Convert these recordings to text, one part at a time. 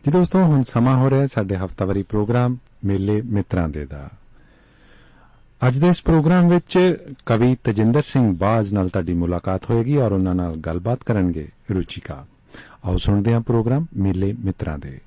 ਜੀ ਦੋਸਤੋ, ਹੁਣ ਸਮਾਂ ਹੋ ਰਿਹਾ ਸਾਡੇ ਹਫ਼ਤਾਵਾਰੀ ਪ੍ਰੋਗਰਾਮ ਮੇਲੇ ਮਿੱਤਰਾਂ ਦੇ ਦਾ। ਅੱਜ ਦੇ ਇਸ ਪ੍ਰੋਗਰਾਮ ਵਿੱਚ ਕਵੀ ਤਜਿੰਦਰ ਸਿੰਘ ਬਾਜ ਨਾਲ ਤੁਹਾਡੀ ਮੁਲਾਕਾਤ ਹੋਏਗੀ ਔਰ ਉਹਨਾਂ ਨਾਲ ਗੱਲਬਾਤ ਕਰਨਗੇ ਰੁਚਿਕਾ। ਆਓ ਸੁਣਦੇ ਹਾਂ ਪ੍ਰੋਗਰਾਮ ਮੇਲੇ ਮਿੱਤਰਾਂ ਦੇ।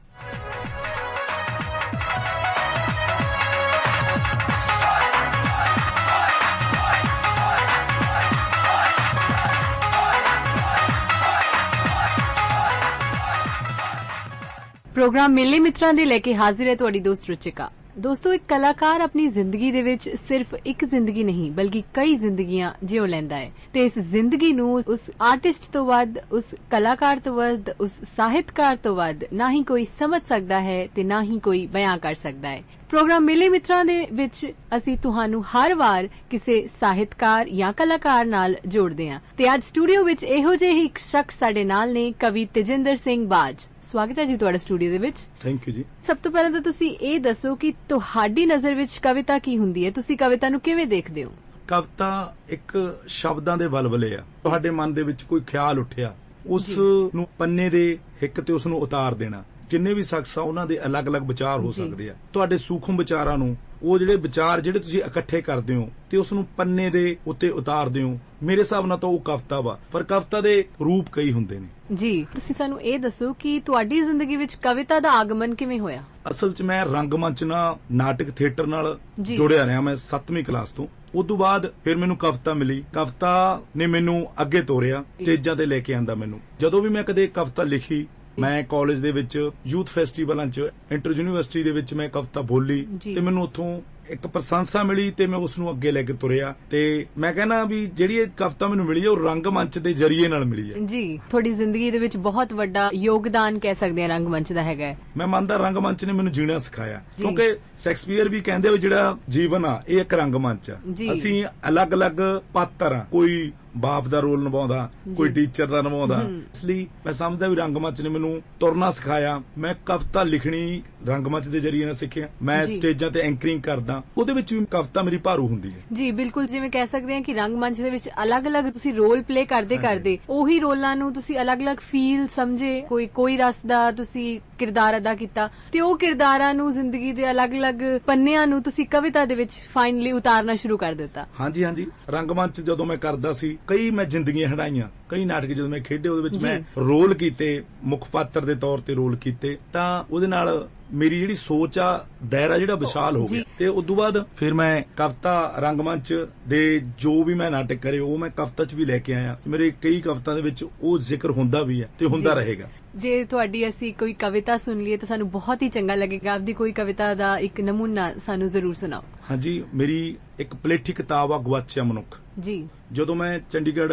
प्रोग्राम मेले मित्रा दे लेके हाजिर है तुहाडी दोस्त रुचिका। दोस्तों, एक कलाकार अपनी जिंदगी दे विच सिर्फ एक जिंदगी नहीं बल्कि कई जिंदगियां जियो लैंदा है ते इस जिंदगी नूं उस आर्टिस्ट तो वध, उस कलाकार तो वध, उस साहित्यकार तो वध ना ही कोई समझ सकदा है ते ना ही कोई बयां कर सकदा है। प्रोग्राम मेले मित्रा दे विच असीं तुहानूं हर वार किसी साहित्यकार या कलाकार नाल जोड़दे हां ते अज स्टूडियो विच इहो जिहे ही एक शख्स साडे नाल ने, कवि तजिंदर सिंह बाज। स्वागत है जी तुहाडा स्टूडियो दे विच। थैंक यू जी। सब तो पहले तो तुसी ਇਹ ਦੱਸੋ ਕਿ ਤੁਹਾਡੀ ਨਜ਼ਰ ਵਿੱਚ ਕਵਿਤਾ ਕੀ ਹੁੰਦੀ ਹੈ? ਤੁਸੀਂ ਕਵਿਤਾ ਨੂੰ ਕਿਵੇਂ ਦੇਖਦੇ ਹੋ? ਕਵਿਤਾ ਇੱਕ ਸ਼ਬਦਾਂ ਦੇ ਬਲਬਲੇ ਆ। ਤੁਹਾਡੇ ਮਨ ਦੇ ਵਿੱਚ ਕੋਈ ਖਿਆਲ ਉੱਠਿਆ, ਉਸ ਨੂੰ ਪੰਨੇ ਦੇ ਹਿੱਕ ਤੇ ਉਸ ਨੂੰ ਉਤਾਰ ਦੇਣਾ। ਜਿੰਨੇ ਵੀ ਸ਼ਖਸ ਆ ਉਹਨਾਂ ਦੇ ਅਲੱਗ-ਅਲੱਗ ਵਿਚਾਰ ਹੋ ਸਕਦੇ ਆ। ਤੁਹਾਡੇ ਸੂਖਮ ਵਿਚਾਰਾਂ ਨੂੰ, ਉਹ ਜਿਹੜੇ ਵਿਚਾਰ ਜਿਹੜੇ ਤੁਸੀਂ ਇਕੱਠੇ ਕਰਦੇ ਹੋ ਤੇ ਉਸ ਨੂੰ ਪੰਨੇ ਦੇ ਉੱਤੇ ਉਤਾਰਦੇ ਹੋ, ਮੇਰੇ ਹਿਸਾਬ ਨਾਲ ਤਾਂ ਉਹ ਕਵਿਤਾ ਵਾ। ਪਰ ਕਵਿਤਾ ਦੇ ਰੂਪ ਕਈ ਹੁੰਦੇ ਨੇ। ਜੀ, ਤੁਸੀਂ ਸਾਨੂੰ ਇਹ ਦੱਸੋ ਕਿ ਤੁਹਾਡੀ ਜ਼ਿੰਦਗੀ ਵਿੱਚ ਕਵਿਤਾ ਦਾ ਆਗਮਨ ਕਿਵੇਂ ਹੋਇਆ? ਅਸਲ 'ਚ ਮੈਂ ਰੰਗਮੰਚ ਨਾਲ, ਨਾਟਕ ਥੀਏਟਰ ਨਾਲ ਜੁੜਿਆ ਰਿਹਾ। ਮੈਂ 7ਵੀਂ ਕਲਾਸ ਤੋਂ। ਉਸ ਤੋਂ ਬਾਅਦ ਫਿਰ ਮੈਨੂੰ ਕਵਿਤਾ ਮਿਲੀ। ਕਵਿਤਾ ਨੇ ਮੈਨੂੰ ਅੱਗੇ ਤੋਰਿਆ, ਸਟੇਜਾਂ ਤੇ ਲੈ ਕੇ ਆਂਦਾ ਮੈਨੂੰ। ਜਦੋਂ ਵੀ ਮੈਂ ਕਦੇ ਕਵਿਤਾ ਲਿਖੀ, ਮੈਂ ਕਾਲਜ ਦੇ ਵਿੱਚ ਯੂਥ ਫੈਸਟੀਵਲਾਂ 'ਚ, ਇੰਟਰ ਯੂਨੀਵਰਸਿਟੀ ਦੇ ਵਿੱਚ ਮੈਂ ਕਵਿਤਾ ਬੋਲੀ ਤੇ ਮੈਨੂੰ ਉੱਥੋਂ ਇੱਕ ਪ੍ਰਸ਼ੰਸਾ ਮਿਲੀ ਤੇ ਮੈਂ ਉਸ ਨੂੰ ਅੱਗੇ ਲੈ ਕੇ ਤੁਰਿਆ। ਤੇ ਮੈਂ ਕਹਿੰਦਾ ਵੀ ਜਿਹੜੀ ਇਹ ਕਵਿਤਾ ਮੈਨੂੰ ਮਿਲੀ ਹੈ ਉਹ ਰੰਗਮੰਚ ਦੇ ਜ਼ਰੀਏ ਨਾਲ ਮਿਲੀ ਹੈ। ਜੀ, ਤੁਹਾਡੀ ਜ਼ਿੰਦਗੀ ਦੇ ਵਿੱਚ ਬਹੁਤ ਵੱਡਾ ਯੋਗਦਾਨ ਕਹਿ ਸਕਦੇ ਹਾਂ ਰੰਗਮੰਚ ਦਾ ਹੈਗਾ। ਮੈਂ ਮੰਨਦਾ ਰੰਗਮੰਚ ਨੇ ਮੈਨੂੰ ਜੀਣਾ ਸਿਖਾਇਆ, ਕਿਉਂਕਿ ਸ਼ੇਕਸਪੀਅਰ ਵੀ ਕਹਿੰਦੇ ਹੋ ਜਿਹੜਾ ਜੀਵਨ ਆ ਇਹ ਇੱਕ ਰੰਗਮੰਚ ਆ। ਅਸੀਂ ਅਲੱਗ-ਅਲੱਗ ਪਾਤਰ ਆ, ਕੋਈ ਬਾਪ ਦਾ ਰੋਲ ਨਿਭਾਉਂਦਾ, ਕੋਈ ਟੀਚਰ ਦਾ ਨਿਭਾਉਂਦਾ। ਇਸ ਲਈ ਮੈਂ ਸਮਝਦਾ ਵੀ ਰੰਗਮੰਚ ਨੇ ਮੈਨੂੰ ਤੁਰਨਾ ਸਿਖਾਇਆ। ਮੈਂ ਕਵਿਤਾ ਲਿਖਣੀ ਰੰਗਮੰਚ ਦੇ ਜ਼ਰੀਏ ਨਾਲ ਸਿੱਖਿਆ। ਮੈਂ ਸਟੇਜਾਂ ਤੇ ਐਂਕਰਿੰਗ ਕਰਦਾ, ਉਹਦੇ ਵਿੱਚ ਵੀ ਕਵਿਤਾ ਮੇਰੀ ਭਾਰੂ ਹੁੰਦੀ ਹੈ। ਜੀ ਬਿਲਕੁਲ, ਜਿਵੇਂ ਕਹਿ ਸਕਦੇ ਹਾਂ ਕਿ ਰੰਗਮੰਚ ਦੇ ਵਿੱਚ ਅਲੱਗ-ਅਲੱਗ ਤੁਸੀਂ ਰੋਲ ਪਲੇ ਕਰਦੇ ਉਹੀ ਰੋਲਾਂ ਨੂੰ ਤੁਸੀਂ ਅਲੱਗ-ਅਲੱਗ ਫੀਲ ਸਮਝੇ, ਕੋਈ ਰਸ ਦਾ ਤੁਸੀਂ ਕਿਰਦਾਰ ਅਦਾ ਕੀਤਾ ਤੇ ਉਹ ਕਿਰਦਾਰਾਂ ਨੂੰ ਜ਼ਿੰਦਗੀ ਦੇ ਅਲੱਗ-ਅਲੱਗ ਪੰਨਿਆਂ ਨੂੰ ਤੁਸੀਂ ਕਵਿਤਾ ਦੇ ਵਿੱਚ ਫਾਈਨਲੀ ਉਤਾਰਨਾ ਸ਼ੁਰੂ ਕਰ ਦਿੱਤਾ। ਹਾਂਜੀ, ਰੰਗਮੰਚ ਜਦੋਂ ਮੈਂ ਕਰਦਾ ਸੀ, ਕਈ ਮੈਂ ਜ਼ਿੰਦਗੀਆਂ ਹੰਡਾਈਆਂ। ਕਈ ਨਾਟਕ ਜਦੋਂ ਮੈਂ ਖੇਡੇ ਉਹਦੇ ਵਿੱਚ ਮੈਂ ਰੋਲ ਕੀਤੇ, ਮੁੱਖ ਪਾਤਰ ਦੇ ਤੌਰ ਤੇ ਰੋਲ ਕੀਤੇ, ਤਾਂ ਉਹਦੇ ਨਾਲ ਮੇਰੀ ਜਿਹੜੀ ਸੋਚ ਆ, ਦਾਇਰਾ ਜਿਹੜਾ ਵਿਸ਼ਾਲ ਹੋ ਗਿਆ। ਤੇ ਉਸ ਤੋਂ ਬਾਅਦ ਫਿਰ ਮੈਂ ਕਵਿਤਾ ਰੰਗਮੰਚ ਦੇ ਜੋ ਵੀ ਮੈਂ ਨਾਟਕ ਕਰੇ ਉਹ ਮੈਂ ਕਵਿਤਾ 'ਚ ਵੀ ਲੈ ਕੇ ਆਇਆ। ਮੇਰੇ ਕਈ ਕਵਿਤਾ ਦੇ ਵਿੱਚ ਉਹ ਜ਼ਿਕਰ ਹੁੰਦਾ ਵੀ ਹੈ ਤੇ ਹੁੰਦਾ ਰਹੇਗਾ। ਜੇ ਤੁਹਾਡੀ ਅਸੀਂ ਕੋਈ ਕਵਿਤਾ ਸੁਣ ਲਈਏ ਤਾਂ ਸਾਨੂੰ ਬਹੁਤ ਹੀ ਚੰਗਾ ਲੱਗੇਗਾ। ਆਪਦੀ ਕੋਈ ਕਵਿਤਾ ਦਾ ਇੱਕ ਨਮੂਨਾ ਸਾਨੂੰ ਜ਼ਰੂਰ ਸੁਣਾਓ। ਹਾਂਜੀ, ਮੇਰੀ ਇੱਕ ਪਲੇਠੀ ਕਿਤਾਬ ਆ ਗਵਾਚਿਆ ਮਨੁੱਖ। ਜੀ, ਜਦੋਂ ਮੈਂ ਚੰਡੀਗੜ੍ਹ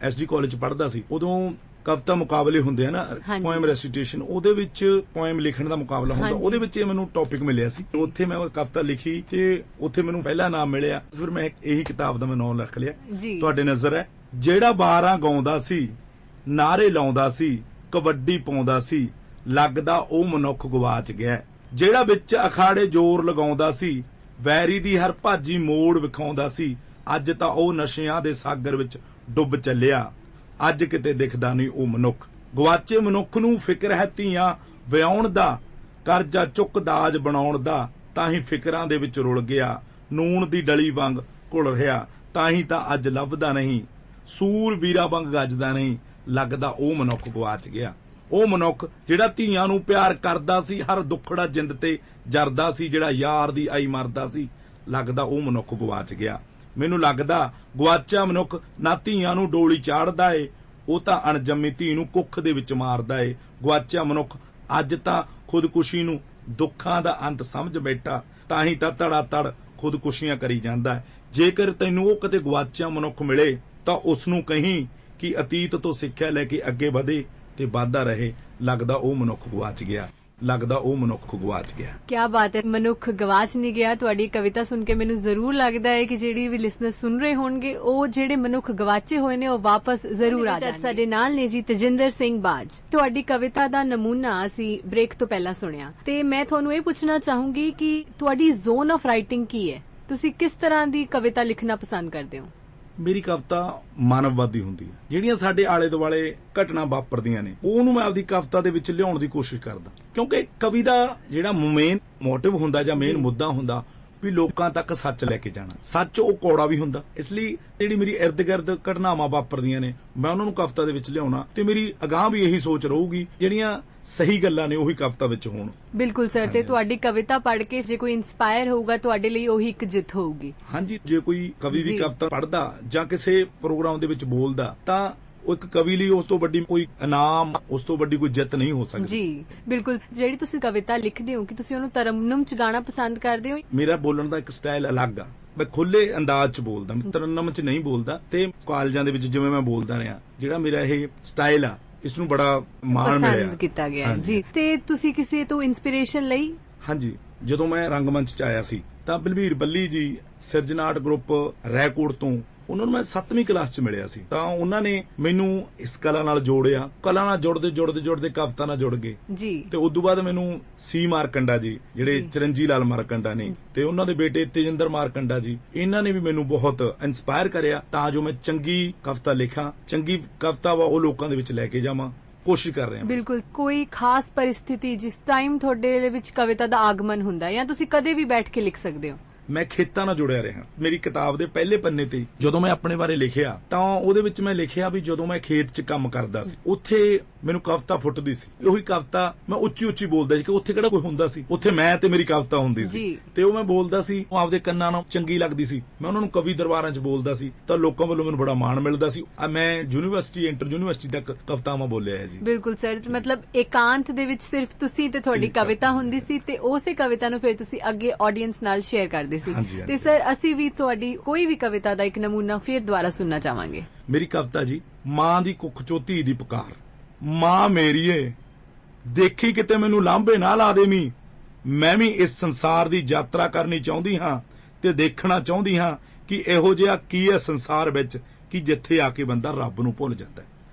SD ਕਾਲਜ ਪੜ੍ਹਦਾ ਸੀ, ਉਦੋਂ ਕਵਿਤਾ ਮੁਕਾਬਲੇ ਹੁੰਦੇ ਆ ਨਾ, ਪੋਇਮ ਰੈਸੀਟੇਸ਼ਨ, ਉਹਦੇ ਵਿੱਚ ਪੋਇਮ ਲਿਖਣ ਦਾ ਮੁਕਾਬਲਾ ਹੁੰਦਾ। ਉਹਦੇ ਵਿੱਚ ਇਹ ਮੈਨੂੰ ਟੌਪਿਕ ਮਿਲਿਆ ਸੀ। ਉੱਥੇ ਮੈਂ ਉਹ ਕਵਿਤਾ ਲਿਖੀ ਤੇ ਉੱਥੇ ਮੈਨੂੰ ਪਹਿਲਾ ਇਨਾਮ ਮਿਲਿਆ। ਫਿਰ ਮੈਂ ਇਹੀ ਕਿਤਾਬ ਦਾ ਮੈਂ ਨਾਮ ਰੱਖ ਲਿਆ। ਤੁਹਾਡੇ ਨਜ਼ਰ ਹੈ। ਜਿਹੜਾ 12 ਗਾਉਂਦਾ ਸੀ, ਨਾਰੇ ਲਾਉਂਦਾ ਸੀ, ਕਬੱਡੀ ਪਾਉਂਦਾ ਸੀ, ਲੱਗਦਾ ਉਹ ਮਨੁੱਖ ਗਵਾਚ ਗਿਆ। ਜਿਹੜਾ ਵਿੱਚ ਅਖਾੜੇ ਜ਼ੋਰ ਲਗਾਉਂਦਾ ਸੀ, ਵੈਰੀ ਦੀ ਹਰ ਭਾਜੀ ਮੋੜ ਵਿਖਾਉਂਦਾ ਸੀ, ਅੱਜ ਤਾਂ ਉਹ ਨਸ਼ਿਆਂ ਦੇ ਸਾਗਰ ਵਿੱਚ ਡੁੱਬ ਚੱਲਿਆ। ਅੱਜ ਕਿਤੇ ਦਿਖਦਾ ਨਹੀਂ ਉਹ ਮਨੁੱਖ। ਗਵਾਚੇ ਮਨੁੱਖ ਨੂੰ ਫਿਕਰ ਹੈ ਧੀਆਂ ਵਿਆਉਣ ਦਾ, ਕਰਜ਼ਾ ਚੁੱਕ ਦਾਜ ਬਣਾਉਣ ਦਾ, ਤਾਂ ਹੀ ਫਿਕਰਾਂ ਦੇ ਵਿੱਚ ਰੁਲ ਗਿਆ। ਨੂਣ ਦੀ ਡਲੀ ਵਾਂਗ ਘੁਲ ਰਿਹਾ, ਤਾਂ ਹੀ ਤਾਂ ਅੱਜ ਲੱਭਦਾ ਨਹੀਂ। ਸੂਰ ਵੀਰਾ ਵਾਂਗ ਗੱਜਦਾ ਨਹੀਂ, ਲੱਗਦਾ ਉਹ ਮਨੁੱਖ ਗਵਾਚ ਗਿਆ। ਉਹ ਮਨੁੱਖ ਜਿਹੜਾ ਧੀਆਂ ਨੂੰ ਪਿਆਰ ਕਰਦਾ ਸੀ, ਹਰ ਦੁੱਖੜਾ ਜਿੰਦ ਤੇ ਜਰਦਾ ਸੀ, ਜਿਹੜਾ ਯਾਰ ਦੀ ਆਈ ਮਰਦਾ ਸੀ, ਲੱਗਦਾ ਉਹ ਮਨੁੱਖ ਗਵਾਚ ਗਿਆ। ਮੈਨੂੰ ਲੱਗਦਾ ਗਵਾਚਿਆ ਮਨੁੱਖ ਨਾ ਧੀਆਂ ਨੂੰ ਡੋਲੀ ਚਾੜਦਾ ਏ, ਉਹ ਤਾਂ ਅਣਜੰਮੀ ਧੀ ਨੂੰ ਕੁੱਖ ਦੇ ਵਿੱਚ ਮਾਰਦਾ ਏ। ਗਵਾਚਿਆ ਮਨੁੱਖ ਅੱਜ ਤਾਂ ਖੁਦਕੁਸ਼ੀ ਨੂੰ ਦੁੱਖਾਂ ਦਾ ਅੰਤ ਸਮਝ ਬੈਠਾ, ਤਾਂ ਹੀ ਤਾਂ ਧੜਾ ਧੜ ਖੁਦਕੁਸ਼ੀਆਂ ਕਰੀ ਜਾਂਦਾ ਹੈ। ਜੇਕਰ ਤੈਨੂੰ ਉਹ ਕਦੇ ਗਵਾਚਿਆ ਮਨੁੱਖ ਮਿਲੇ ਤਾਂ ਉਸ ਨੂੰ ਕਹੀਂ ਕਿ ਅਤੀਤ ਤੋਂ ਸਿੱਖਿਆ ਲੈ ਕੇ ਅੱਗੇ ਵਧੇ ਤੇ ਵਾਧਾ ਰਹੇ। ਲੱਗਦਾ ਉਹ ਮਨੁੱਖ ਗਵਾਚ ਗਿਆ। ਲੱਗਦਾ ਉਹ ਮਨੁੱਖ ਗਵਾਚ ਗਿਆ। ਕਿਆ ਬਾਤ ਹੈ, ਮਨੁੱਖ ਗਵਾਚ ਨਹੀਂ ਗਿਆ। ਤੁਹਾਡੀ ਕਵਿਤਾ ਸੁਣ ਕੇ ਮੈਨੂੰ ਜ਼ਰੂਰ ਲੱਗਦਾ ਹੈ ਕਿ ਜਿਹੜੀ ਵੀ ਲਿਸਨਰ ਸੁਣ ਰਹੇ ਹੋਣਗੇ, ਉਹ ਜਿਹੜੇ ਮਨੁੱਖ ਗਵਾਚੇ ਹੋਏ ਨੇ ਉਹ ਵਾਪਸ ਜ਼ਰੂਰ ਆ ਜਾਣਗੇ। ਸਾਡੇ ਨਾਲ ਨੇ ਜੀ ਤਜਿੰਦਰ ਸਿੰਘ ਬਾਜ। ਤੁਹਾਡੀ ਕਵਿਤਾ ਦਾ ਨਮੂਨਾ ਅਸੀਂ ਬ੍ਰੇਕ ਤੋਂ ਪਹਿਲਾਂ ਸੁਣਿਆ ਤੇ ਮੈਂ ਤੁਹਾਨੂੰ ਇਹ ਪੁੱਛਣਾ ਚਾਹੂੰਗੀ ਕਿ ਤੁਹਾਡੀ ਜ਼ੋਨ ਆਫ ਰਾਈਟਿੰਗ ਕੀ ਹੈ? ਤੁਸੀਂ ਕਿਸ ਤਰ੍ਹਾਂ ਦੀ ਕਵਿਤਾ ਲਿਖਣਾ ਪਸੰਦ ਕਰਦੇ ਹੋ? ਮੇਰੀ ਕਵਿਤਾ ਮਾਨਵਵਾਦੀ ਹੁੰਦੀ ਹੈ। ਜਿਹੜੀਆਂ ਸਾਡੇ ਆਲੇ ਦੁਆਲੇ ਘਟਨਾ ਵਾਪਰਦੀਆਂ ਨੇ ਉਹਨੂੰ ਮੈਂ ਆਪਦੀ ਕਵਿਤਾ ਦੇ ਵਿੱਚ ਲਿਆਉਣ ਦੀ ਕੋਸ਼ਿਸ਼ ਕਰਦਾ, ਕਿਉਂਕਿ ਕਵੀ ਦਾ ਜਿਹੜਾ ਮੇਨ ਮੋਟਿਵ ਹੁੰਦਾ ਜਾਂ ਮੇਨ ਮੁੱਦਾ ਹੁੰਦਾ ਵੀ ਲੋਕਾਂ ਤੱਕ ਸੱਚ ਲੈ ਕੇ ਜਾਣਾ। ਸੱਚ ਉਹ ਕੌੜਾ ਵੀ ਹੁੰਦਾ, ਇਸ ਲਈ ਜਿਹੜੀ ਮੇਰੀ ਇਰਦ ਗਿਰਦ ਘਟਨਾਵਾਂ ਵਾਪਰਦੀਆਂ ਨੇ ਮੈਂ ਉਹਨਾਂ ਨੂੰ ਕਵਿਤਾ ਦੇ ਵਿੱਚ ਲਿਆਉਣਾ, ਤੇ ਮੇਰੀ ਅਗਾਂਹ ਵੀ ਇਹੀ ਸੋਚ ਰਹੂਗੀ ਜਿਹੜੀਆਂ ਸਹੀ ਗੱਲਾਂ ਨੇ ਉਹੀ ਕਵਿਤਾ ਵਿੱਚ ਹੋਣ। ਬਿਲਕੁਲ ਸਰ, ਤੇ ਤੁਹਾਡੀ ਕਵਿਤਾ ਪੜ੍ਹ ਕੇ ਜੇ ਕੋਈ ਇਨਸਪਾਇਰ ਹੋਊਗਾ ਤੁਹਾਡੇ ਲਈ ਉਹੀ ਇੱਕ ਜਿੱਤ ਹੋਊਗੀ। ਹਾਂਜੀ, ਜੇ ਕੋਈ ਕਵੀ ਦੀ ਕਵਿਤਾ ਪੜ੍ਹਦਾ ਜਾਂ ਕਿਸੇ ਪ੍ਰੋਗਰਾਮ ਦੇ ਵਿੱਚ ਬੋਲਦਾ ਤਾਂ ਉਹ ਇੱਕ ਕਵੀ ਲਈ ਉਸ ਤੋਂ ਵੱਡੀ ਕੋਈ ਇਨਾਮ, ਉਸ ਤੋਂ ਵੱਡੀ ਕੋਈ ਜਿੱਤ ਨਹੀਂ ਹੋ ਸਕਦੀ। ਜੀ ਬਿਲਕੁਲ। ਜਿਹੜੀ ਤੁਸੀਂ ਕਵਿਤਾ ਲਿਖਦੇ ਹੋ ਕਿ ਤੁਸੀਂ ਉਹਨੂੰ ਤਰਨਮ ਚ ਗਾਣਾ ਪਸੰਦ ਕਰਦੇ ਹੋ? ਮੇਰਾ ਬੋਲਣ ਦਾ ਇੱਕ ਸਟਾਈਲ ਅਲੱਗ ਆ, ਮੈਂ ਖੁੱਲੇ ਅੰਦਾਜ਼ ਚ ਬੋਲਦਾ, ਤਰਨਮ ਚ ਨਹੀਂ ਬੋਲਦਾ। ਤੇ ਕਾਲਜਾਂ ਦੇ ਵਿੱਚ ਜਿਵੇਂ ਮੈਂ ਬੋਲਦਾ ਰਿਹਾ, ਜਿਹੜਾ ਮੇਰਾ ਇਹ ਸਟਾਈਲ ਆ ਇਸ ਨੂੰ ਬੜਾ ਮਾਣ ਮਿਲਿਆ, ਪਸੰਦ ਕੀਤਾ ਗਿਆ ਜੀ। ਤੇ ਤੁਸੀਂ ਕਿਸੇ ਤੋਂ ਇਨਸਪੀਰੇਸ਼ਨ ਲਈ? ਹਾਂਜੀ, ਜਦੋਂ ਮੈਂ ਰੰਗਮੰਚ ਚ ਆਇਆ ਸੀ ਤਾਂ ਬਲਬੀਰ ਬੱਲੀ ਜੀ ਸਿਰਜਨਾਟ ਗਰੁੱਪ ਰੈਕੋਰਡ ਤੋਂ, ਉਹਨਾਂ ਨੂੰ ਮੈਂ 7ਵੀਂ ਕਲਾਸ ਚ ਮਿਲਿਆ ਸੀ, ਤਾਂ ਉਹਨਾਂ ਨੇ ਮੈਨੂੰ ਇਸ ਕਲਾ ਨਾਲ ਜੋੜਿਆ। ਕਲਾ ਨਾਲ ਜੁੜਦੇ ਕਵਿਤਾ ਨਾਲ ਜੁੜ ਗਏ ਜੀ। ਤੇ ਉਸ ਤੋਂ ਬਾਅਦ ਮੈਨੂੰ ਸੀ ਮਾਰਕੰਡਾ ਜੀ, ਜਿਹੜੇ ਚਰਨਜੀਤ ਲਾਲ ਮਾਰਕੰਡਾ ਨੇ, ਤੇ ਉਹਨਾਂ ਦੇ ਬੇਟੇ ਤੇਜਿੰਦਰ ਮਾਰਕੰਡਾ ਜੀ, ਇਹਨਾਂ ਨੇ ਵੀ ਮੈਨੂੰ ਬਹੁਤ ਇਨਸਪਾਇਰ ਕਰਿਆ ਤਾਂ ਜੋ ਮੈਂ ਚੰਗੀ ਕਵਿਤਾ ਲਿਖਾਂ, ਚੰਗੀ ਕਵਿਤਾ ਵਾ ਉਹ ਲੋਕਾਂ ਦੇ ਵਿੱਚ ਲੈ ਕੇ ਜਾਵਾਂ, ਕੋਸ਼ਿਸ਼ ਕਰ ਰਹੇ ਹਾਂ। ਬਿਲਕੁਲ। ਕੋਈ ਖਾਸ ਪਰਿਸਥਿਤੀ ਜਿਸ ਟਾਈਮ ਤੁਹਾਡੇ ਵਿੱਚ ਕਵਿਤਾ ਦਾ ਆਗਮਨ ਹੁੰਦਾ ਜਾਂ ਤੁਸੀਂ ਕਦੇ ਵੀ ਬੈਠ ਕੇ ਲਿਖ ਸਕਦੇ ਹੋ? ਮੈਂ ਖੇਤਾਂ ਨਾਲ ਜੁੜਿਆ ਰਿਹਾ। ਮੇਰੀ ਕਿਤਾਬ ਦੇ ਪਹਿਲੇ ਪੰਨੇ ਤੇ ਜਦੋਂ ਮੈਂ ਆਪਣੇ ਬਾਰੇ ਲਿਖਿਆ ਤਾਂ ਉਹਦੇ ਵਿੱਚ ਮੈਂ ਲਿਖਿਆ ਵੀ ਜਦੋਂ ਮੈਂ ਖੇਤ 'ਚ ਕੰਮ ਕਰਦਾ ਸੀ ਉੱਥੇ ਮੈਨੂੰ ਕਵਿਤਾ ਫੁੱਟਦੀ ਸੀ। ਉਹੀ ਕਵਿਤਾ ਮੈਂ ਉੱਚੀ ਉੱਚੀ ਬੋਲਦਾ ਸੀ ਕਿ ਉੱਥੇ ਕਿਹੜਾ ਕੋਈ ਹੁੰਦਾ ਸੀ, ਉੱਥੇ ਮੈਂ ਤੇ ਮੇਰੀ ਕਵਿਤਾ ਹੁੰਦੀ ਸੀ, ਤੇ ਉਹ ਮੈਂ ਬੋਲਦਾ ਸੀ, ਉਹ ਆਪਦੇ ਕੰਨਾਂ ਨੂੰ ਚੰਗੀ ਲੱਗਦੀ ਸੀ। ਮੈਂ ਉਹਨਾਂ ਨੂੰ ਕਵੀ ਦਰਬਾਰਾਂ 'ਚ ਬੋਲਦਾ ਸੀ ਤਾਂ ਲੋਕਾਂ ਵੱਲੋਂ ਮੈਨੂੰ ਬੜਾ ਮਾਣ ਮਿਲਦਾ ਸੀ। ਮੈਂ ਯੂਨੀਵਰਸਿਟੀ ਇੰਟਰ ਯੂਨੀਵਰਸਿਟੀ ਤੱਕ ਕਵਿਤਾਵਾਂ ਬੋਲਿਆ ਹੈ ਜੀ। ਬਿਲਕੁਲ ਸਰ, ਮਤਲਬ ਇਕਾਂਤ ਦੇ ਵਿੱਚ ਸਿਰਫ ਤੁਸੀਂ ਤੇ ਤੁਹਾਡੀ ਕਵਿਤਾ ਹੁੰਦੀ ਸੀ ਤੇ ਉਸੇ ਕਵਿਤਾ ਨੂੰ ਫਿਰ ਤੁਸੀਂ ਅੱਗੇ ਆਡੀਅנס ਨਾਲ ਸ਼ੇਅਰ ਕਰਦੇ ਸੀ। ਤੇ ਸਰ ਅਸੀਂ ਵੀ ਤੁਹਾਡੀ ਕੋਈ ਵੀ ਕਵਿਤਾ ਦਾ ਇੱਕ ਨਮੂਨਾ ਫਿਰ ਦੁਬਾਰਾ ਸੁਣਨਾ ਚਾਹਾਂਗੇ। ਮੇਰੀ ਕਵਿਤਾ ਜੀ, ਮਾਂ ਦੀ ਕੁੱਖ ਚੋਂ ਧੀ ਦੀ ਪੁਕਾਰ। ਮਾਂ ਮੇਰੀਏ ਦੇਖੀ ਕਿਤੇ ਮੈਨੂੰ ਲਾਂਭੇ ਨਾ ਲਾ ਦੇਵੀਂ, ਮੈਂ ਵੀ ਇਸ ਸੰਸਾਰ ਦੀ ਯਾਤਰਾ ਕਰਨੀ ਚਾਹੁੰਦੀ ਹਾਂ ਤੇ ਦੇਖਣਾ ਚਾਹੁੰਦੀ ਹਾਂ ਕਿ ਇਹੋ ਜਿਹਾ ਕੀ ਹੈ ਸੰਸਾਰ ਵਿੱਚ ਕਿ ਜਿੱਥੇ ਆ ਕੇ ਬੰਦਾ ਰੱਬ ਨੂੰ ਭੁੱਲ ਜਾਂਦਾ ਹੈ।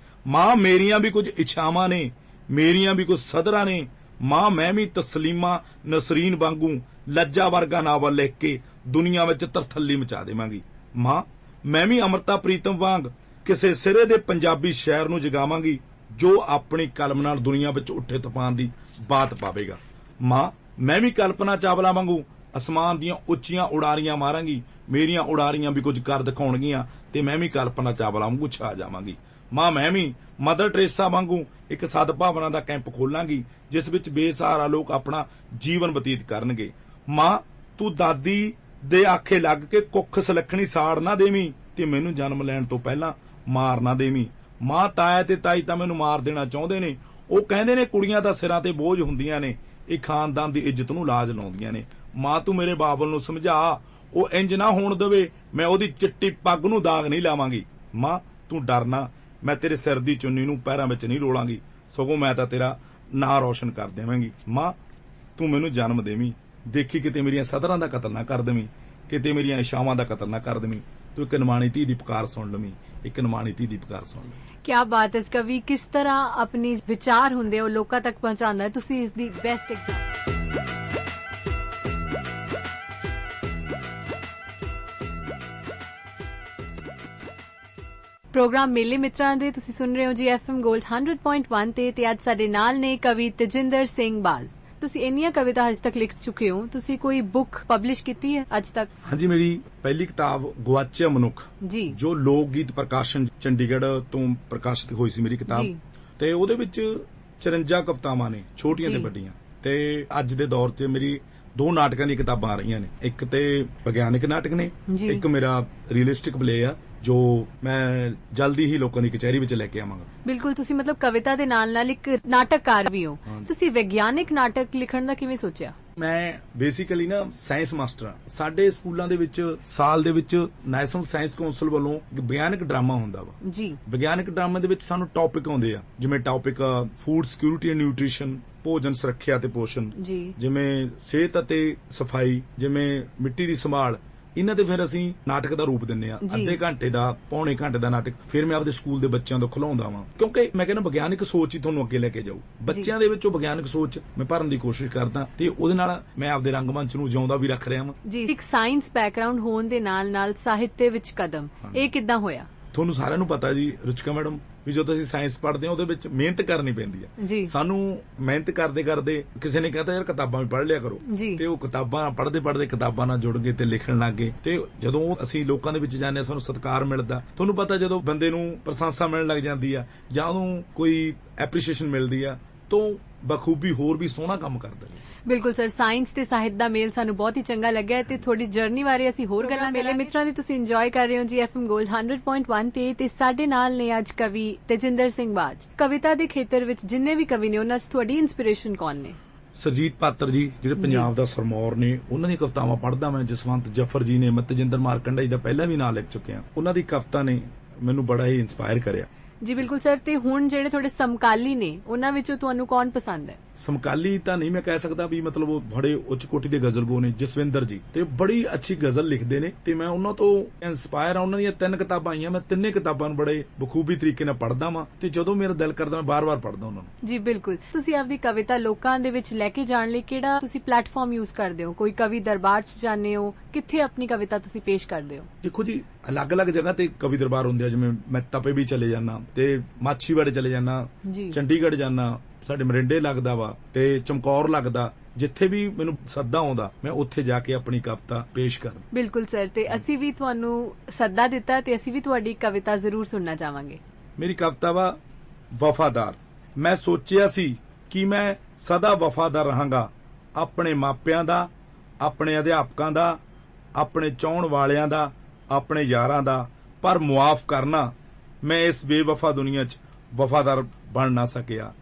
ਮਾਂ ਮੇਰੀਆਂ ਵੀ ਕੁਝ ਇੱਛਾਵਾਂ ਨੇ, ਮੇਰੀਆਂ ਵੀ ਕੁਝ ਸਦਰਾਂ ਨੇ। ਮਾਂ ਮੈਂ ਵੀ ਤਸਲੀਮਾ ਨਸਰੀਨ ਵਾਂਗੂ ਲੱਜਾ ਵਰਗਾ ਨਾਵਲ ਲਿਖ ਕੇ ਦੁਨੀਆ ਵਿੱਚ ਤਰਥੱਲੀ ਮਚਾ ਦੇਵਾਂਗੀ। ਮਾਂ ਮੈਂ ਵੀ ਅਮਰਤਾ ਪ੍ਰੀਤਮ ਵਾਂਗ ਕਿਸੇ ਸਿਰੇ ਦੇ ਪੰਜਾਬੀ ਸ਼ਾਇਰ ਨੂੰ ਜਗਾਵਾਂਗੀ ਜੋ ਆਪਣੀ ਕਲਮ ਨਾਲ ਦੁਨੀਆ ਵਿੱਚ ਉੱਠੇ ਤੂਫਾਨ ਦੀ ਬਾਤ ਪਾਵੇਗਾ। ਮਾਂ ਮੈਂ ਵੀ ਕਲਪਨਾ ਚਾਵਲਾ ਵਾਂਗੂ ਅਸਮਾਨ ਦੀਆਂ ਉੱਚੀਆਂ ਉਡਾਰੀਆਂ ਮਾਰਾਂਗੀ। ਮੇਰੀਆਂ ਉਡਾਰੀਆਂ ਵੀ ਕੁਝ ਕਰ ਦਿਖਾਉਣਗੀਆਂ ਤੇ ਮੈਂ ਵੀ ਕਲਪਨਾ ਚਾਵਲਾ ਵਾਂਗੂ ਛਾ ਜਾਵਾਂਗੀ। ਮਾਂ ਮੈਂ ਵੀ ਮਦਰ ਟਰੇਸਾ ਵਾਂਗੂ ਇੱਕ ਸਦਭਾਵਨਾ ਦਾ ਕੈਂਪ ਖੋਲਾਂਗੀ ਜਿਸ ਵਿੱਚ ਬੇਸਹਾਰਾ ਲੋਕ ਆਪਣਾ ਜੀਵਨ ਬਤੀਤ ਕਰਨਗੇ। ਮਾਂ ਤੂੰ ਦਾਦੀ ਦੇ ਆਖੇ ਲੱਗ ਕੇ ਕੁੱਖ ਸਲੱਖਣੀ ਸਾੜ ਨਾ ਦੇਵੀਂ ਤੇ ਮੈਨੂੰ ਜਨਮ ਲੈਣ ਤੋਂ ਪਹਿਲਾਂ ਮਾਰ ਨਾ ਦੇਵੀਂ। ਮਾਂ ਤਾਇਆ ਤੇ ਤਾਈ ਤਾਂ ਮੈਨੂੰ ਮਾਰ ਦੇਣਾ ਚਾਹੁੰਦੇ ਨੇ, ਉਹ ਕਹਿੰਦੇ ਨੇ ਕੁੜੀਆਂ ਦਾ ਸਿਰਾਂ ਤੇ ਬੋਝ ਹੁੰਦੀਆਂ ਨੇ, ਇਹ ਖਾਨਦਾਨ ਦੀ ਇੱਜ਼ਤ ਨੂੰ ਲਾਜ ਲਾਉਂਦੀਆਂ ਨੇ। ਮਾਂ ਤੂੰ ਮੇਰੇ ਬਾਬਲ ਨੂੰ ਸਮਝਾ, ਉਹ ਇੰਜ ਨਾ ਹੋਣ ਦੇਵੇ, ਮੈਂ ਉਹਦੀ ਚਿੱਟੀ ਪੱਗ ਨੂੰ ਦਾਗ ਨਹੀਂ ਲਾਵਾਂਗੀ। ਮਾਂ ਤੂੰ ਡਰਨਾ, ਮੈਂ ਤੇਰੇ ਸਿਰ ਦੀ ਚੁੰਨੀ ਨੂੰ ਪੈਰਾਂ ਵਿੱਚ ਨਹੀਂ ਰੋਲਾਂਗੀ, ਸਗੋਂ ਮੈਂ ਤਾਂ ਤੇਰਾ ਨਾਂ ਰੌਸ਼ਨ ਕਰ ਦੇਵਾਂਗੀ। ਮਾਂ ਤੂੰ ਮੈਨੂੰ ਜਨਮ ਦੇਵੀਂ, ਦੇਖੀ ਕਿਤੇ ਮੇਰੀਆਂ ਸਦਰਾਂ ਦਾ ਕਤਲ ਨਾ ਕਰ ਦੇਵੀਂ, ਕਿਤੇ ਮੇਰੀਆਂ ਇਸ਼ਾਵਾਂ ਦਾ ਕਤਲ ਨਾ ਕਰ ਦੇਵੀਂ। ਤੂੰ ਇੱਕ ਨਿਮਾਣੀ ਧੀ ਦੀ ਪੁਕਾਰ ਸੁਣ ਲਵੀਂ, ਇੱਕ ਨਿਮਾਣੀ ਧੀ ਦੀ ਪੁਕਾਰ ਸੁਣ ਲਵੀਂ। ਕਿਆ ਬਾਤ ਹੈ। ਕਵੀ ਕਿਸ ਤਰ੍ਹਾਂ ਆਪਣੀ ਵਿਚਾਰ ਹੁੰਦੇ ਉਹ ਲੋਕਾਂ ਤੱਕ ਪਹੁੰਚਾਉਂਦਾ ਹੈ, ਤੁਸੀਂ ਇਸ ਦੀ ਬੈਸਟ ਐਗਜ਼ਾਮਪਲ। ਪ੍ਰੋਗਰਾਮ ਮੇਲੇ ਮਿੱਤਰਾਂ ਦੇ ਤੁਸੀਂ ਸੁਣ ਰਹੇ ਹੋ ਜੀ FM ਗੋਲਡ 100.1 ਤੇ ਅੱਜ ਸਾਡੇ ਨਾਲ ਨੇ ਕਵੀ ਤੇਜਿੰਦਰ ਸਿੰਘ ਬਾਜ਼। ਤੁਸੀਂ ਇੰਨੀਆਂ ਕਵਿਤਾ ਅੱਜ ਤੱਕ ਲਿਖ ਚੁੱਕੇ ਹੋ, ਤੁਸੀਂ ਕੋਈ ਬੁੱਕ ਪਬਲਿਸ਼ ਕੀਤੀ ਹੈ ਅੱਜ ਤੱਕ? ਹਾਂਜੀ, ਮੇਰੀ ਪਹਿਲੀ ਕਿਤਾਬ ਗੁਆਚਿਆ ਮਨੁੱਖ ਜੀ, ਜੋ ਲੋਕ ਗੀਤ ਪ੍ਰਕਾਸ਼ਨ ਚੰਡੀਗੜ੍ਹ ਤੋਂ ਪ੍ਰਕਾਸ਼ਿਤ ਹੋਈ ਸੀ ਮੇਰੀ ਕਿਤਾਬ, ਤੇ ਉਹਦੇ ਵਿੱਚ 54 ਕਵਿਤਾਵਾਂ ਨੇ, ਛੋਟੀਆਂ ਤੇ ਵੱਡੀਆਂ। ਤੇ ਅੱਜ ਦੇ ਦੌਰ 'ਚ ਮੇਰੀ 2 ਨਾਟਕਾਂ ਦੀਆਂ ਕਿਤਾਬਾਂ ਆ ਰਹੀਆਂ ਨੇ, ਇੱਕ ਤੇ ਵਿਗਿਆਨਿਕ ਨਾਟਕ ਨੇ, ਇੱਕ ਮੇਰਾ ਰੀਅਲਿਸਟਿਕ ਪਲੇ ਆ ਜੋ ਮੈਂ ਜਲਦੀ ਹੀ ਲੋਕਾਂ ਦੀ ਕਚਹਿਰੀ ਵਿੱਚ ਲੈ ਕੇ ਆਵਾਂਗਾ। ਬਿਲਕੁਲ, ਤੁਸੀਂ ਮਤਲਬ ਕਵਿਤਾ ਦੇ ਨਾਲ ਨਾਲ ਇੱਕ ਨਾਟਕਕਾਰ ਵੀ ਹੋ। ਤੁਸੀਂ ਵਿਗਿਆਨਿਕ ਨਾਟਕ ਲਿਖਣ ਦਾ ਕਿਵੇਂ ਸੋਚਿਆ? ਮੈਂ ਬੇਸਿਕਲੀ ਨਾ ਸਾਇੰਸ ਮਾਸਟਰ ਆ। ਸਾਡੇ ਸਕੂਲਾਂ ਦੇ ਵਿੱਚ ਸਾਲ ਦੇ ਵਿੱਚ ਨੈਸ਼ਨਲ ਸਾਇੰਸ ਕੌਂਸਲ ਵੱਲੋਂ ਵਿਗਿਆਨਕ ਡਰਾਮਾ ਹੁੰਦਾ ਵਾ ਜੀ। ਵਿਗਿਆਨਕ ਡਰਾਮੇ ਦੇ ਵਿੱਚ ਸਾਨੂੰ ਟੌਪਿਕ ਆਉਂਦੇ ਆ, ਜਿਵੇਂ topic food security and nutrition, ਭੋਜਨ ਸੁਰੱਖਿਆ ਤੇ ਪੋਸ਼ਣ, ਜਿਵੇਂ ਸਿਹਤ ਅਤੇ ਸਫਾਈ, ਜਿਵੇਂ ਮਿੱਟੀ ਦੀ ਸੰਭਾਲ, ਇਹਨਾਂ ਤੇ ਫਿਰ ਅਸੀਂ ਨਾਟਕ ਦਾ ਰੂਪ ਦਿੰਨੇ ਆ, ਅੱਧੇ ਘੰਟੇ ਦਾ ਪੌਣੇ ਘੰਟੇ ਦਾ ਨਾਟਕ। ਫਿਰ ਮੈਂ ਆਪਦੇ ਸਕੂਲ ਦੇ ਬੱਚਿਆਂ ਤੋਂ ਖਿਲਾਉਂਦਾ ਵਾਂ, ਕਿਉਂਕਿ ਮੈਂ ਕਹਿੰਦਾ ਵਿਗਿਆਨਕ ਸੋਚ ਹੀ ਤੁਹਾਨੂੰ ਅੱਗੇ ਲੈ ਕੇ ਜਾਊ। ਬੱਚਿਆਂ ਦੇ ਵਿੱਚ ਉਹ ਵਿਗਿਆਨਕ ਸੋਚ ਮੈਂ ਭਰਨ ਦੀ ਕੋਸ਼ਿਸ਼ ਕਰਦਾ ਤੇ ਉਹਦੇ ਨਾਲ ਮੈਂ ਆਪਦੇ ਰੰਗਮੰਚ ਨੂੰ ਜਿਉਂਦਾ ਵੀ ਰੱਖ ਰਿਹਾ ਵਾਂ ਜੀ। ਇੱਕ ਸਾਇੰਸ ਬੈਕਗ੍ਰਾਉਂਡ ਹੋਣ ਦੇ ਨਾਲ ਸਾਹਿਤ ਵਿੱਚ ਕਦਮ, ਇਹ ਕਿੱਦਾਂ ਹੋਇਆ? ਤੁਹਾਨੂੰ ਸਾਰਿਆਂ ਨੂੰ ਪਤਾ ਜੀ ਰੁਚਿਕਾ ਮੈਡਮ, ਵੀ ਜਦੋਂ ਅਸੀਂ ਸਾਇੰਸ ਪੜ੍ਹਦੇ ਹਾਂ ਉਹਦੇ ਵਿੱਚ ਮਿਹਨਤ ਕਰਨੀ ਪੈਂਦੀ ਹੈ ਜੀ। ਸਾਨੂੰ ਮਿਹਨਤ ਕਰਦੇ ਕਰਦੇ ਕਿਸੇ ਨੇ ਕਹਿੰਦਾ ਯਾਰ ਕਿਤਾਬਾਂ ਵੀ ਪੜ੍ਹ ਲਿਆ ਕਰੋ, ਤੇ ਉਹ ਕਿਤਾਬਾਂ ਪੜ੍ਹਦੇ ਕਿਤਾਬਾਂ ਨਾਲ ਜੁੜ ਗਏ ਤੇ ਲਿਖਣ ਲੱਗ ਗਏ। ਤੇ ਜਦੋਂ ਅਸੀਂ ਲੋਕਾਂ ਦੇ ਵਿੱਚ ਜਾਂਦੇ ਹਾਂ ਸਾਨੂੰ ਸਤਿਕਾਰ ਮਿਲਦਾ। ਤੁਹਾਨੂੰ ਪਤਾ ਜਦੋਂ ਬੰਦੇ ਨੂੰ ਪ੍ਰਸ਼ੰਸਾ ਮਿਲਣ ਲੱਗ ਜਾਂਦੀ ਆ ਜਾਂ ਉਹਨੂੰ ਕੋਈ ਐਪਰੀਸ਼ੀਏਸ਼ਨ ਮਿਲਦੀ ਆ ਤਾਂ ਬਖੂਬੀ ਹੋਰ ਵੀ ਸੋਹਣਾ ਕੰਮ ਕਰਦਾ ਹੈ। ਬਿਲਕੁਲ ਸਰ, ਸਾਇੰਸ ਤੇ ਸਾਹਿਤ ਦਾ ਮੇਲ ਸਾਨੂੰ ਬਹੁਤ ਹੀ ਚੰਗਾ ਲੱਗਿਆ ਤੇ ਤੁਹਾਡੀ ਜਰਨੀ ਬਾਰੇ ਅਸੀਂ ਹੋਰ ਗੱਲਾਂ ਮੇਲੇ ਮਿੱਤਰਾਂ ਦੀ ਤੁਸੀਂ ਇੰਜੋਏ ਕਰ ਰਹੇ ਹੋ ਜੀ FM ਗੋਲਡ 100.1 ਤੇ ਸਾਡੇ ਨਾਲ ਨੇ ਅੱਜ ਕਵੀ ਤੇਜਿੰਦਰ ਸਿੰਘ ਬਾਜ। ਕਵਿਤਾ ਦੇ ਖੇਤਰ ਵਿੱਚ ਜਿੰਨੇ ਵੀ ਕਵੀ ਨੇ ਉਹਨਾਂ 'ਚ ਤੁਹਾਡੀ ਇਨਸਪੀਰੇਸ਼ਨ ਕੌਣ ਨੇ? ਸਰਜੀਤ ਪਾਤਰ ਜੀ ਜਿਹੜੇ ਪੰਜਾਬ ਦਾ ਸਰਮੌਰ ਨੇ, ਉਹਨਾਂ ਦੀਆਂ ਕਵਿਤਾਵਾਂ ਪੜ੍ਹਦਾ ਮੈਂ। ਜਸਵੰਤ ਜਫਰ ਜੀ ਨੇ, ਮੈਂ ਤੇਜਿੰਦਰ ਮਾਰਕੰਡਾ ਜੀ ਦਾ ਪਹਿਲਾਂ ਵੀ ਨਾਂ ਲਿਖ ਚੁੱਕਿਆ। ਉਹਨਾਂ ਦੀ ਕਵਿਤਾ ਨੇ ਮੈਨੂੰ ਬੜਾ ਹੀ ਇੰਸਪਾਇਰ ਕਰਿਆ ਜੀ। ਬਿਲਕੁਲ ਸਰ, ਤੇ ਹੁਣ ਜਿਹੜੇ ਤੁਹਾਡੇ ਸਮਕਾਲੀ ਨੇ ਉਹਨਾਂ ਵਿੱਚੋਂ ਤੁਹਾਨੂੰ ਕੌਣ ਪਸੰਦ ਹੈ? ਸਮਕਾਲੀ ਤਾਂ ਨਹੀਂ ਮੈਂ ਕਹਿ ਸਕਦਾ ਵੀ ਮਤਲਬ ਉਹ ਬੜੇ ਉੱਚ ਕੋਟੀ ਦੇ ਗਜ਼ਲਗੋ ਨੇ। ਜਸਵਿੰਦਰ ਜੀ ਤੇ ਬੜੀ ਅੱਛੀ ਗਜ਼ਲ ਲਿਖਦੇ ਨੇ ਤੇ ਮੈਂ ਉਹਨਾਂ ਤੋਂ ਇੰਸਪਾਇਰ ਆ। ਉਹਨਾਂ ਦੀਆਂ 3 ਕਿਤਾਬਾਂ ਆਈਆਂ, ਮੈਂ ਤਿੰਨੇ ਕਿਤਾਬਾਂ ਨੂੰ ਬੜੇ ਬਖੂਬੀ ਤਰੀਕੇ ਨਾਲ ਪੜ੍ਹਦਾ ਵਾਂ ਤੇ ਜਦੋਂ ਮੇਰਾ ਦਿਲ ਕਰਦਾ ਮੈਂ ਬਾਰ-ਬਾਰ ਪੜ੍ਹਦਾ ਉਹਨਾਂ ਨੂੰ ਜੀ। ਬਿਲਕੁਲ, ਤੁਸੀਂ ਆਪਦੀ ਕਵਿਤਾ ਲੋਕਾਂ ਦੇ ਵਿੱਚ ਲੈ ਕੇ ਜਾਣ ਲਈ ਕਿਹੜਾ ਤੁਸੀਂ ਪਲੇਟਫਾਰਮ ਯੂਜ਼ ਕਰਦੇ ਹੋ? ਕੋਈ ਕਵੀ ਦਰਬਾਰ 'ਚ ਜਾਂਦੇ ਹੋ? ਕਿੱਥੇ ਆਪਣੀ ਕਵਿਤਾ ਤੁਸੀਂ ਪੇਸ਼ ਕਰਦੇ ਹੋ? ਦੇਖੋ ਜੀ, ਅਲੱਗ-ਅਲੱਗ ਜਗ੍ਹਾ ਤੇ ਕਵੀ ਦਰਬਾਰ ਹੁੰਦੇ ਆ। ਜਿਵੇਂ ਮੈਂ ਤਪੇ ਵੀ ਚਲੇ ਜਾਣਾ ਤੇ ਮਾਛੀਵਾੜੇ ਚਲੇ ਜਾਣਾ, ਚੰਡੀਗੜ੍ਹ ਜਾਣਾ, ਸਾਡੇ ਮਰਿੰਡੇ ਲੱਗਦਾ ਵਾ ਤੇ ਚਮਕੌਰ ਲੱਗਦਾ। ਜਿੱਥੇ ਵੀ ਮੈਨੂੰ ਸੱਦਾ ਆਉਂਦਾ ਮੈਂ ਉੱਥੇ ਜਾ ਕੇ ਆਪਣੀ ਕਵਿਤਾ ਪੇਸ਼ ਕਰ। ਬਿਲਕੁਲ ਸਰ, ਤੇ ਅਸੀਂ ਵੀ ਤੁਹਾਨੂੰ ਸੱਦਾ ਦਿੱਤਾ ਤੇ ਅਸੀਂ ਵੀ ਤੁਹਾਡੀ ਕਵਿਤਾ ਜ਼ਰੂਰ ਸੁਣਨਾ ਚਾਹਾਂਗੇ। ਮੇਰੀ ਕਵਿਤਾ ਵਾ ਵਫਾਦਾਰ। ਮੈਂ ਸੋਚਿਆ ਸੀ ਕਿ ਮੈਂ ਸਦਾ ਵਫਾਦਾਰ ਰਹਾਂਗਾ, ਆਪਣੇ ਮਾਪਿਆਂ ਦਾ, ਆਪਣੇ ਅਧਿਆਪਕਾਂ ਦਾ, ਆਪਣੇ ਚਾਹੁਣ ਵਾਲਿਆਂ ਦਾ, ਆਪਣੇ ਯਾਰਾਂ ਦਾ, ਪਰ ਮੁਆਫ ਕਰਨਾ ਮੈਂ ਇਸ ਬੇਵਫਾ ਦੁਨੀਆ 'ਚ ਵਫਾਦਾਰ ਬਣ ਨਾ ਸਕਿਆ।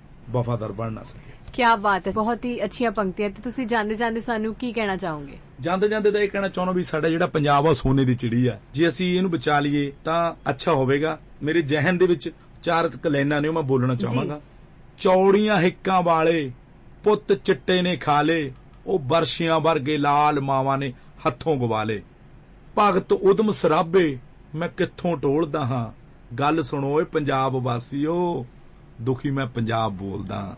ਕਿਆ ਬਾਤ ਹੈ, ਬਹੁਤ ਹੀ ਅੱਛੀਆਂ ਪੰਕਤੀਆਂ। ਤੇ ਤੁਸੀਂ ਜਾਂਦੇ ਜਾਂਦੇ ਸਾਨੂੰ ਕੀ ਕਹਿਣਾ ਚਾਹੋਗੇ? ਜਾਂਦੇ ਜਾਂਦੇ ਤਾਂ ਇਹ ਕਹਿਣਾ ਚਾਹੁੰਦਾ ਵੀ ਸਾਡਾ ਜਿਹੜਾ ਪੰਜਾਬ ਆ ਸੋਨੇ ਦੀ ਚਿੜੀ ਆ, ਜੇ ਅਸੀਂ ਇਹਨੂੰ ਬਚਾ ਲਈਏ ਤਾਂ ਅੱਛਾ ਹੋਵੇਗਾ। ਮੇਰੇ ਜ਼ਿਹਨ ਦੇ ਵਿੱਚ 4 ਲਾਈਨਾਂ ਨੇ ਉਹ ਮੈਂ ਬੋਲਣਾ ਚਾਹਾਂਗਾ। ਚੌੜੀਆਂ ਹਿੱਕਾਂ ਵਾਲੇ ਪੁੱਤ ਚਿੱਟੇ ਨੇ ਖਾ ਲੇ, ਉਹ ਬਰਸ਼ੀਆਂ ਵਰਗੇ ਲਾਲ ਮਾਵਾਂ ਨੇ ਹੱਥੋਂ ਗਵਾ ਲੇ। ਭਗਤ ਉਦਮ ਸਰਾਬੇ ਮੈਂ ਕਿੱਥੋਂ ਟੋਲਦਾ ਹਾਂ, ਗੱਲ ਸੁਣੋ ਓਏ ਪੰਜਾਬ ਵਾਸੀਓ, ਦੁਖੀ ਮੈਂ ਪੰਜਾਬ ਬੋਲਦਾ।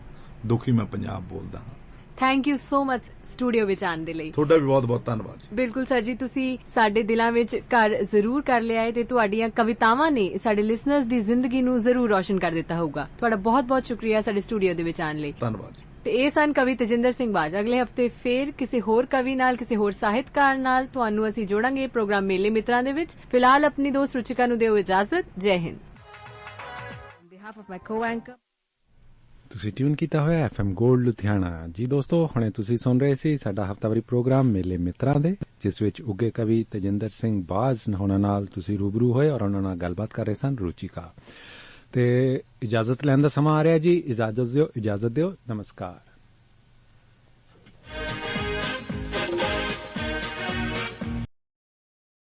Thank you so much studio ਵਿੱਚ ਆਉਣ ਦੇ ਲਈ। ਤੁਹਾਡਾ ਵੀ ਬਹੁਤ ਬਹੁਤ ਧੰਨਵਾਦ। ਬਿਲਕੁਲ ਸਰ ਜੀ, ਤੁਸੀਂ ਸਾਡੇ ਦਿਲਾਂ ਵਿੱਚ ਘਰ ਜ਼ਰੂਰ ਕਰ ਲਿਆ ਹੈ ਤੇ ਤੁਹਾਡੀਆਂ ਕਵਿਤਾਵਾਂ ਨੇ ਸਾਡੇ ਲਿਸਨਰਸ ਦੀ ਜ਼ਿੰਦਗੀ ਨੂੰ ਜ਼ਰੂਰ ਰੌਸ਼ਨ ਕਰ ਦਿੱਤਾ ਹੋਊਗਾ। ਤੁਹਾਡਾ ਬਹੁਤ ਬਹੁਤ ਸ਼ੁਕਰੀਆ ਸਾਡੇ ਸਟੂਡੀਓ ਦੇ ਵਿੱਚ ਆਉਣ ਲਈ। ਧੰਨਵਾਦ ਜੀ। ਤੇ ਇਹ ਸਨ ਕਵੀ ਤੇਜਿੰਦਰ ਸਿੰਘ ਬਾਜ। ਅਗਲੇ ਹਫਤੇ ਫੇਰ ਕਿਸੇ ਹੋਰ ਕਵੀ ਨਾਲ, ਕਿਸੇ ਹੋਰ ਸਾਹਿਤਕਾਰ ਨਾਲ ਤੁਹਾਨੂੰ ਅਸੀਂ ਜੋੜਾਂਗੇ ਪ੍ਰੋਗਰਾਮ ਮੇਲੇ ਮਿੱਤਰਾਂ ਦੇ ਵਿੱਚ। ਫਿਲਹਾਲ ਆਪਣੀ ਦੋਸਤ ਰੁਚਿਕਾ ਨੂੰ ਦਿਓ ਇਜਾਜ਼ਤ। ਜੈ Hind. On behalf of my co-anchor, ਤੁਸੀਂ ਟਿਊਨ ਕੀਤਾ ਹੋਇਆ FM ਗੋਲਡ ਲੁਧਿਆਣਾ। ਜੀ ਦੋਸਤੋ, ਹੁਣੇ ਤੁਸੀਂ ਸੁਣ ਰਹੇ ਸੀ ਸਾਡਾ ਹਫ਼ਤਾਵਾਰੀ ਪ੍ਰੋਗਰਾਮ ਮੇਲੇ ਮਿੱਤਰਾਂ ਦੇ, ਜਿਸ ਵਿੱਚ ਉੱਘੇ ਕਵੀ ਤੇਜਿੰਦਰ ਸਿੰਘ ਬਾਜ ਹੋਣਾ ਨਾਲ ਤੁਸੀਂ ਰੂਬਰੂ ਹੋਏ ਔਰ ਉਹਨਾਂ ਨਾਲ ਗੱਲਬਾਤ ਕਰ ਰਹੇ ਸਨ ਰੁਚਿਕਾ। ਤੇ ਇਜਾਜ਼ਤ ਲੈਣ ਦਾ ਸਮਾਂ ਆ ਰਿਹਾ ਜੀ। ਇਜਾਜ਼ਤ ਦਿਓ। ਨਮਸਕਾਰ।